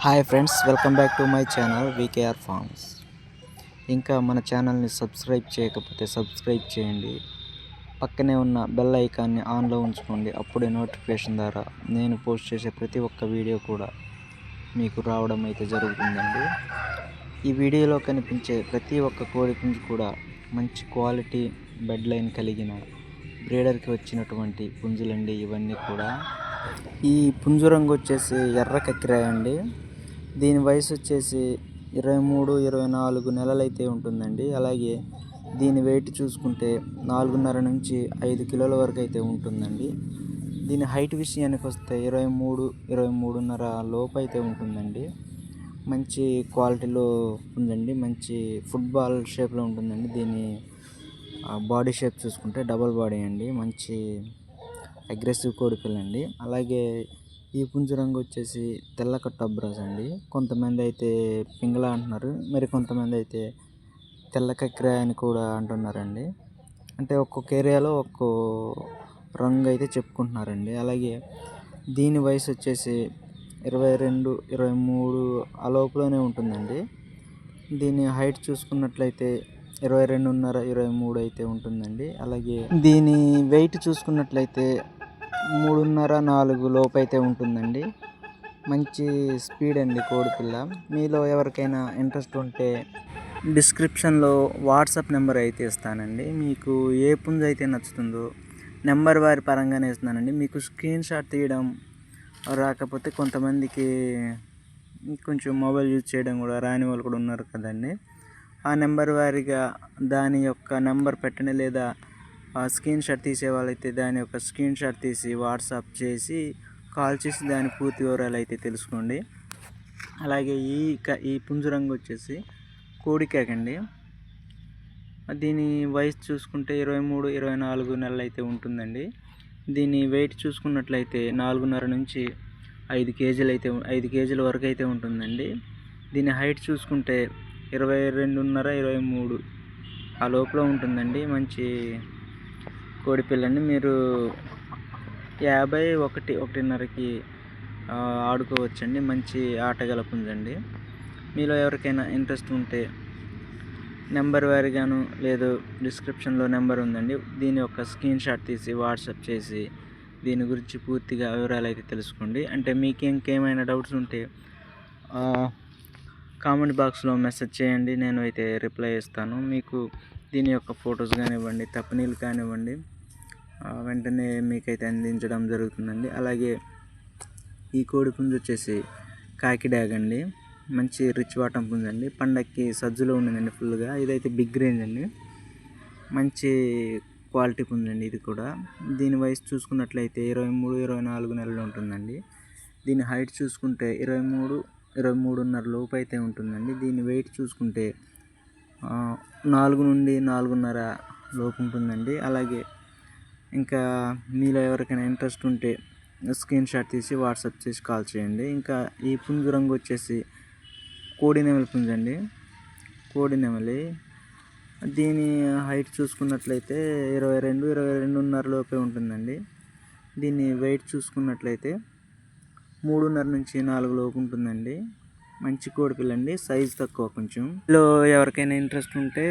Hi friends, welcome back to my channel VKR farms. ఇంకా మన ఛానల్ని సబ్స్క్రైబ్ చేయకపోతే సబ్స్క్రైబ్ చేయండి. పక్కనే ఉన్న బెల్ ఐకాన్ని ఆన్లో ఉంచుకోండి. అప్పుడే నోటిఫికేషన్ ద్వారా నేను పోస్ట్ చేసే ప్రతి ఒక్క వీడియో కూడా మీకు రావడం అయితే జరుగుతుందండి. ఈ వీడియోలో కనిపించే ప్రతి ఒక్క కోడి పుంజు కూడా మంచి క్వాలిటీ బెడ్ లైన్ కలిగిన బ్రీడర్కి వచ్చినటువంటి పుంజులండి. ఇవన్నీ కూడా ఈ పుంజు రంగు వచ్చేసి ఎర్ర కక్కిరాయ అండి. దీని వయసు వచ్చేసి 23-24 నెలలు అయితే ఉంటుందండి. అలాగే దీని వెయిట్ చూసుకుంటే 4.5 నుంచి 5 కిలోల వరకు అయితే ఉంటుందండి. దీని హైట్ విషయానికి వస్తే 23-23.5 లోపు అయితే ఉంటుందండి. మంచి క్వాలిటీలో ఉందండి. మంచి ఫుట్బాల్ షేప్లో ఉంటుందండి. దీని బాడీ షేప్ చూసుకుంటే డబల్ బాడీ అండి. మంచి అగ్రెసివ్ కోడిపిల్ల అండి. అలాగే ఈ పుంజు రంగు వచ్చేసి తెల్ల కట్టు అబ్రాస్ అండి. కొంతమంది అయితే పింగళ అంటున్నారు, మరి కొంతమంది అయితే తెల్ల కక్కిరాయ అని కూడా అంటున్నారండి. అంటే ఒక్కొక్క ఏరియాలో ఒక్కో రంగు అయితే చెప్పుకుంటున్నారండి. అలాగే దీని వయసు వచ్చేసి 22-23 ఆ లోపలనే ఉంటుందండి. దీని హైట్ చూసుకున్నట్లయితే 22.5-23 అయితే ఉంటుందండి. అలాగే దీని వెయిట్ చూసుకున్నట్లయితే 3.5-4 లోపు అయితే ఉంటుందండి. మంచి స్పీడ్ అండి కోడిపిల్ల. మీలో ఎవరికైనా ఇంట్రెస్ట్ ఉంటే డిస్క్రిప్షన్లో వాట్సాప్ నెంబర్ అయితే ఇస్తానండి. మీకు ఏ పుంజు అయితే నచ్చుతుందో నెంబర్ వారి పరంగానే ఇస్తున్నానండి. మీకు స్క్రీన్ షాట్ తీయడం రాకపోతే కొంతమందికి కొంచెం మొబైల్ యూజ్ చేయడం కూడా రాని వాళ్ళు కూడా ఉన్నారు కదండి. ఆ నెంబర్ వారిగా దాని యొక్క నెంబర్ పెట్టండి, లేదా స్క్రీన్ షాట్ తీసే వాళ్ళైతే దాని యొక్క స్క్రీన్ షాట్ తీసి వాట్సాప్ చేసి కాల్ చేసి దాని పూర్తి వివరాలు అయితే తెలుసుకోండి. అలాగే ఈ పుంజు రంగు వచ్చేసి కోడికాకండి. దీని వయసు చూసుకుంటే 23-24 నెలలు అయితే ఉంటుందండి. దీని వెయిట్ చూసుకున్నట్లయితే 4.5 నుంచి 5 కేజీల వరకు అయితే ఉంటుందండి. దీని హైట్ చూసుకుంటే 22.5-23 ఆ లోపల ఉంటుందండి. మంచి కోడిపిల్లండి. మీరు 50-1.5కి ఆడుకోవచ్చండి. మంచి ఆటగల పుంజండి. మీలో ఎవరికైనా ఇంట్రెస్ట్ ఉంటే నెంబర్ వారిగాను లేదు డిస్క్రిప్షన్లో నెంబర్ ఉందండి. దీని యొక్క స్క్రీన్ షాట్ తీసి వాట్సాప్ చేసి దీని గురించి పూర్తిగా వివరాలు అయితే తెలుసుకోండి. అంటే మీకు ఇంకేమైనా డౌట్స్ ఉంటే కామెంట్ బాక్స్లో మెసేజ్ చేయండి, నేను అయితే రిప్లై ఇస్తాను. మీకు దీని యొక్క ఫొటోస్ కానివ్వండి, తప్పనీళ్ళు కానివ్వండి, వెంటనే మీకైతే అందించడం జరుగుతుందండి. అలాగే ఈ కోడి పుంజు వచ్చేసి కాకిడాగ్ అండి. మంచి రిచ్ వాటం పుంజు అండి. పండక్కి సజ్జులో ఉండిందండి ఫుల్గా. ఇదైతే బిగ్ రేంజ్ అండి. మంచి క్వాలిటీ పుంజు అండి ఇది కూడా. దీని వయసు చూసుకున్నట్లయితే 23-24 నెలలు ఉంటుందండి. దీని హైట్ చూసుకుంటే 23-23.5 లోపు అయితే ఉంటుందండి. దీని వెయిట్ చూసుకుంటే 4 నుండి 4.5 లోపు ఉంటుందండి. అలాగే ఇంకా మీలో ఎవరికైనా ఇంట్రెస్ట్ ఉంటే స్క్రీన్ షాట్ తీసి వాట్సాప్ చేసి కాల్ చేయండి. ఇంకా ఈ పుంజు రంగు వచ్చేసి కోడినెమలి పుంజు అండి. కోడినెమలి. దీని హైట్ చూసుకున్నట్లయితే 22-22.5 లోపే ఉంటుందండి. దీని వెయిట్ చూసుకున్నట్లయితే 3.5 నుంచి 4 లోపు ఉంటుందండి. మంచి కోడిపిల్లండి, సైజు తక్కువ కొంచెం. ఇందులో ఎవరికైనా ఇంట్రెస్ట్ ఉంటే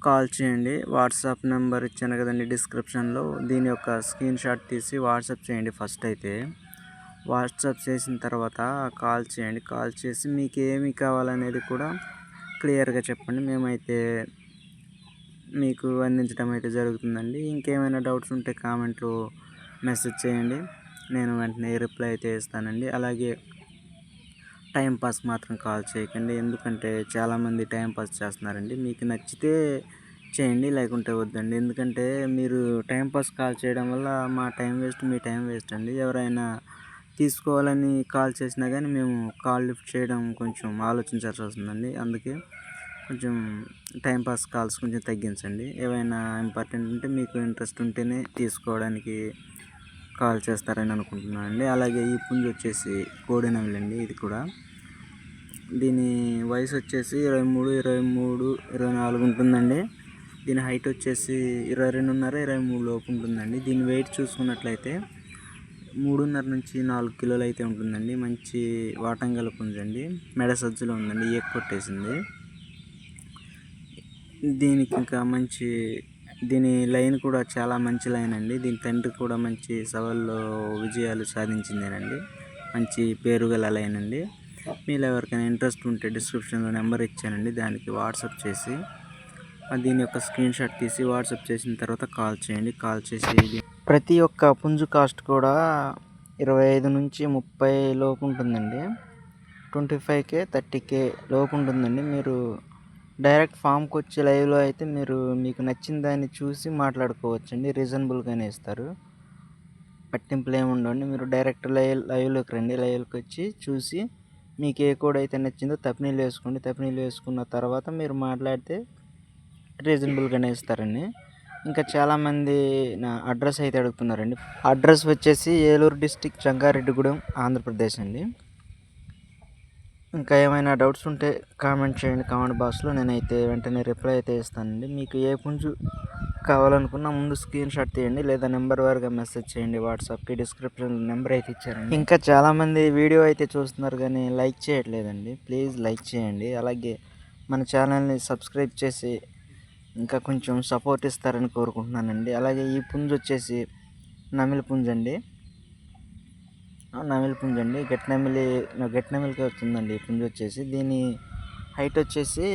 కాల్ చేయండి. వాట్సాప్ నెంబర్ ఇచ్చాను కదండి డిస్క్రిప్షన్లో. దీని యొక్క స్క్రీన్ షాట్ తీసి వాట్సాప్ చేయండి. ఫస్ట్ అయితే వాట్సాప్ చేసిన తర్వాత కాల్ చేయండి. కాల్ చేసి మీకు ఏమి కావాలనేది కూడా క్లియర్గా చెప్పండి. మేమైతే మీకు అందించడం అయితే జరుగుతుందండి. ఇంకేమైనా డౌట్స్ ఉంటే కామెంట్లో మెసేజ్ చేయండి, నేను వెంటనే రిప్లై అయితే ఇస్తానండి. అలాగే టైంపాస్ మాత్రం కాల్ చేయకండి, ఎందుకంటే చాలామంది టైంపాస్ చేస్తున్నారండి. మీకు నచ్చితే చేయండి, లేకుంటే వద్దండి. ఎందుకంటే మీరు టైంపాస్ కాల్ చేయడం వల్ల మా టైం వేస్ట్, మీ టైం వేస్ట్ అండి. ఎవరైనా తీసుకోవాలని కాల్ చేసినా కానీ మేము కాల్ లిఫ్ట్ చేయడం కొంచెం ఆలోచించాల్సి వస్తుందండి. అందుకే కొంచెం టైంపాస్ కాల్స్ కొంచెం తగ్గించండి. ఏవైనా ఇంపార్టెంట్ ఉంటే మీకు ఇంట్రెస్ట్ ఉంటేనే తీసుకోవడానికి కాల్ చేస్తారని అనుకుంటున్నాను అండి. అలాగే ఈ పుంజు వచ్చేసి కోడినెమలి అండి. ఇది కూడా దీని వయసు వచ్చేసి 23-24 ఉంటుందండి. దీని హైట్ వచ్చేసి 22.5-23 లోపు ఉంటుందండి. దీని వెయిట్ చూసుకున్నట్లయితే 3.5 నుంచి 4 కిలోలు అయితే ఉంటుందండి. మంచి వాటంగల పుంజండి. మెడ సజ్జలో ఉందండి, ఏక కొట్టేసింది. దీనికి ఇంకా దీని లైన్ కూడా చాలా మంచి లైన్ అండి. దీని తండ్రి కూడా మంచి సవాల్లో విజయాలు సాధించిందేనండి. మంచి పేరు గల లైన్ అండి. మీలో ఎవరికైనా ఇంట్రెస్ట్ ఉంటే డిస్క్రిప్షన్లో నెంబర్ ఇచ్చానండి, దానికి వాట్సాప్ చేసి దీని యొక్క స్క్రీన్ షాట్ తీసి వాట్సాప్ చేసిన తర్వాత కాల్ చేయండి. కాల్ చేసి ప్రతి ఒక్క పుంజు కాస్ట్ కూడా 25 నుంచి 30 లోపు ఉంటుందండి. 25K 30K లోపు ఉంటుందండి. మీరు డైరెక్ట్ ఫామ్కి వచ్చి లైవ్లో అయితే మీకు నచ్చిన దాన్ని చూసి మాట్లాడుకోవచ్చండి. రీజనబుల్గానే ఇస్తారు, పట్టింపులు ఏమి ఉండవండి. మీరు డైరెక్ట్ లైవ్లోకి రండి. లైవ్లోకి వచ్చి చూసి మీకు ఏ కోడ్ అయితే నచ్చిందో తప్పినీళ్ళు వేసుకోండి. తప్పినీళ్ళు వేసుకున్న తర్వాత మీరు మాట్లాడితే రీజనబుల్గానే ఇస్తారండి. ఇంకా చాలామంది నా అడ్రస్ అయితే అడుగుతున్నారండి. అడ్రస్ వచ్చేసి ఏలూరు డిస్టిక్, జంగారెడ్డిగూడెం, ఆంధ్రప్రదేశ్ అండి. ఇంకా ఏమైనా డౌట్స్ ఉంటే కామెంట్ చేయండి కామెంట్ బాక్స్లో. నేనైతే వెంటనే రిప్లై అయితే ఇస్తానండి. మీకు ఏ పుంజు కావాలనుకున్నా ముందు స్క్రీన్ షాట్ తీయండి, లేదా నెంబర్ వారుగా మెసేజ్ చేయండి. వాట్సాప్కి డిస్క్రిప్షన్ నెంబర్ అయితే ఇచ్చారండి. ఇంకా చాలామంది వీడియో అయితే చూస్తున్నారు కానీ లైక్ చేయట్లేదండి. ప్లీజ్ లైక్ చేయండి. అలాగే మన ఛానల్ని సబ్స్క్రైబ్ చేసి ఇంకా కొంచెం సపోర్ట్ ఇస్తారని కోరుకుంటున్నానండి. అలాగే ఈ పుంజు వచ్చేసి నమిలి పుంజండి. గట్టినమిలికి వస్తుందండి ఈ పుంజు వచ్చేసి. దీని హైట్ వచ్చేసి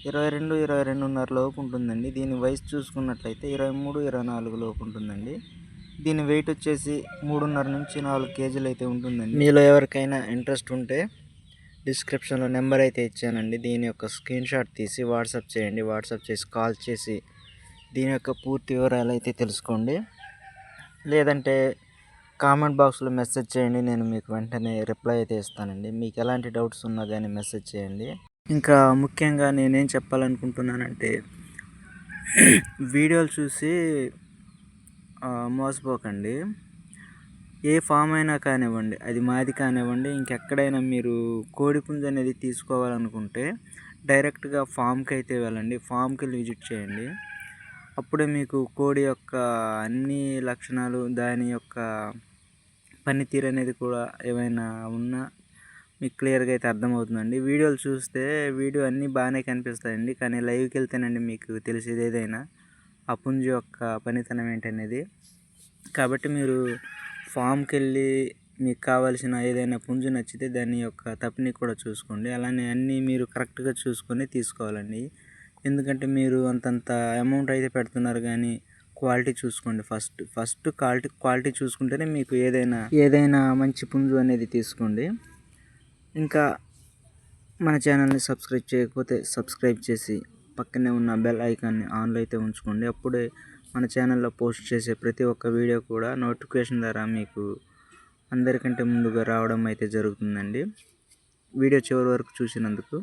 22-22.5 లోపు ఉంటుందండి. దీని వయసు చూసుకున్నట్లయితే 23-24 లోపు ఉంటుందండి. దీని వెయిట్ వచ్చేసి 3.5 నుంచి 4 కేజీలు అయితే ఉంటుందండి. మీలో ఎవరికైనా ఇంట్రెస్ట్ ఉంటే డిస్క్రిప్షన్లో నెంబర్ అయితే ఇచ్చానండి, దీని యొక్క స్క్రీన్ షాట్ తీసి వాట్సాప్ చేయండి. వాట్సాప్ చేసి కాల్ చేసి దీని యొక్క పూర్తి వివరాలు అయితే తెలుసుకోండి. లేదంటే కామెంట్ బాక్స్లో మెసేజ్ చేయండి, నేను మీకు వెంటనే రిప్లై అయితే ఇస్తానండి. మీకు ఎలాంటి డౌట్స్ ఉన్నా కానీ మెసేజ్ చేయండి. ఇంకా ముఖ్యంగా నేనేం చెప్పాలనుకుంటున్నానంటే వీడియోలు చూసి మోసపోకండి. ఏ ఫామ్ అయినా కానివ్వండి, అది మాది కానివ్వండి, ఇంకెక్కడైనా మీరు కోడిపుంజు అనేది తీసుకోవాలనుకుంటే డైరెక్ట్గా ఫామ్కి అయితే వెళ్ళండి. ఫామ్కి వెళ్ళి విజిట్ చేయండి. అప్పుడే మీకు కోడి యొక్క అన్ని లక్షణాలు, దాని యొక్క పనితీరు అనేది కూడా ఏమైనా ఉన్నా మీకు క్లియర్గా అయితే అర్థమవుతుందండి. వీడియోలు చూస్తే వీడియో అన్నీ బాగానే కనిపిస్తాయండి, కానీ లైవ్కి వెళ్తేనండి మీకు తెలిసేది ఏదైనా ఆ పుంజు యొక్క పనితనం ఏంటనేది. కాబట్టి మీరు ఫామ్కి వెళ్ళి మీకు కావాల్సిన ఏదైనా పుంజు నచ్చితే దాని యొక్క తప్పిని కూడా చూసుకోండి. అలానే అన్నీ మీరు కరెక్ట్గా చూసుకొని తీసుకోవాలండి. ఎందుకంటే మీరు అంతంత అమౌంట్ అయితే పెడుతున్నారు, కానీ క్వాలిటీ చూసుకోండి. ఫస్ట్ క్వాలిటీ చూసుకుంటేనే మీకు ఏదైనా మంచి పుంజు అనేది తీసుకోండి. ఇంకా మన ఛానల్ని సబ్స్క్రైబ్ చేయకపోతే సబ్స్క్రైబ్ చేసి పక్కనే ఉన్న బెల్ ఐకాన్ని ఆన్లో అయితే ఉంచుకోండి. అప్పుడే మన ఛానల్లో పోస్ట్ చేసే ప్రతి ఒక్క వీడియో కూడా నోటిఫికేషన్ ద్వారా మీకు అందరికంటే ముందుగా రావడం అయితే జరుగుతుందండి. వీడియో చివరి వరకు చూసినందుకు